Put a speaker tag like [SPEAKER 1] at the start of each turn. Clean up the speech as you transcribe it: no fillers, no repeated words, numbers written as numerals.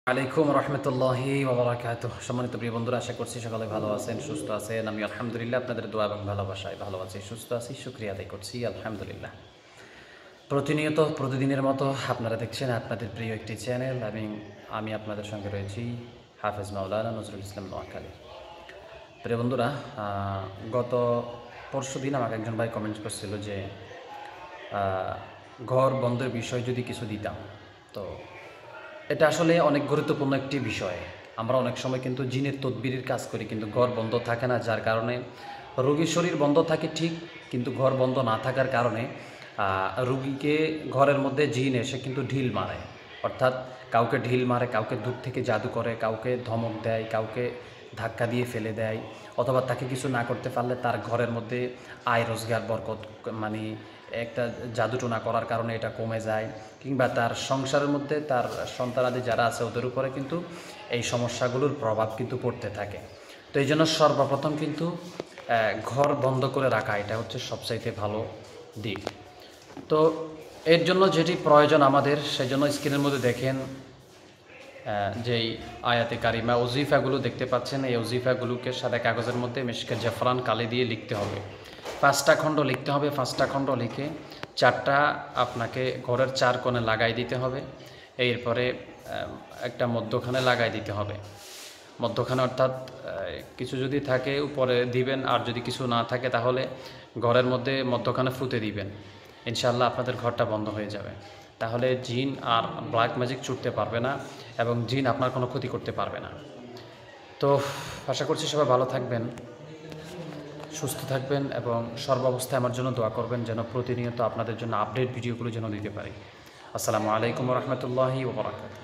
[SPEAKER 1] আলাইকুম রহমতুল্লাহি ওয়া বারাকাতুহু। সম্মানিত প্রিয় বন্ধুরা, আশা করছি সকালে ভালো আছেন, সুস্থ আছেন। আমি আলহামদুলিল্লাহ আপনাদের দোয়া এবং ভালোবাসায় ভালো আছি, সুস্থ আছি, শুকরিয়া আদায় করছি আলহামদুলিল্লাহ। প্রতিনিয়ত প্রতিদিনের মতো আপনারা দেখছেন আপনাদের প্রিয় একটি চ্যানেল। আমি আপনাদের সঙ্গে রয়েছি হাফেজ মাওলানা নজরুল ইসলাম নোয়াখালী। প্রিয় বন্ধুরা, গত পরশু দিন আমাকে একজন ভাই কমেন্ট করছিল যে ঘর বন্ধের বিষয় যদি কিছু দিতাম। তো এটা আসলে অনেক গুরুত্বপূর্ণ একটি বিষয়। আমরা অনেক সময় কিন্তু জিনের তদবিরের কাজ করি, কিন্তু ঘর বন্ধ থাকে না, যার কারণে রোগীর শরীর বন্ধ থাকে ঠিক, কিন্তু ঘর বন্ধ না থাকার কারণে রুগীকে ঘরের মধ্যে জিন এসে কিন্তু ঢিল মারে। অর্থাৎ কাউকে ঢিল মারে, কাউকে দূর থেকে জাদু করে, কাউকে ধমক দেয়, কাউকে ধাক্কা দিয়ে ফেলে দেয়, অথবা তাকে কিছু না করতে পারলে তার ঘরের মধ্যে আয় রোজগার বরকত মানে একটা জাদুটোনা করার কারণে এটা কমে যায়, কিংবা তার সংসারের মধ্যে তার সন্তানাদি যারা আছে ওদের উপরে কিন্তু এই সমস্যাগুলোর প্রভাব কিন্তু পড়তে থাকে। তো এই জন্য সর্বপ্রথম কিন্তু ঘর বন্ধ করে রাখা এটা হচ্ছে সবচাইতে ভালো দিক। তো এর জন্য যেটি প্রয়োজন আমাদের, সেই জন্য স্ক্রিনের মধ্যে দেখেন যেই আয়াতে কারিমা ওজিফাগুলো দেখতে পাচ্ছেন, এই ওজিফাগুলোকে সাদা কাগজের মধ্যে মেশকে জাফরান কালি দিয়ে লিখতে হবে। 5টা খণ্ড লিখতে হবে। 5টা খণ্ড লিখে 4টা আপনাকে ঘরের 4 কোণে লাগাই দিতে হবে। এরপরে একটা মধ্যখানে লাগাই দিতে হবে। মধ্যখানে অর্থাৎ কিছু যদি থাকে উপরে দিবেন, আর যদি কিছু না থাকে তাহলে ঘরের মধ্যে মধ্যখানে ফুতে দিবেন। ইনশাআল্লাহ আপনাদের ঘরটা বন্ধ হয়ে যাবে। তাহলে জিন আর ব্ল্যাক ম্যাজিক ছুটতে পারবে না এবং জিন আপনার কোনো ক্ষতি করতে পারবে না। তো আশা করছি সবাই ভালো থাকবেন, সুস্থ থাকবেন এবং সর্বাবস্থায় আমার জন্য দোয়া করবেন, যেন প্রতিনিয়ত আপনাদের জন্য আপডেট ভিডিওগুলো যেন দিতে পারি। আসসালামু আলাইকুম রহমতুল্লাহি ওয়া বারাকাতুহু।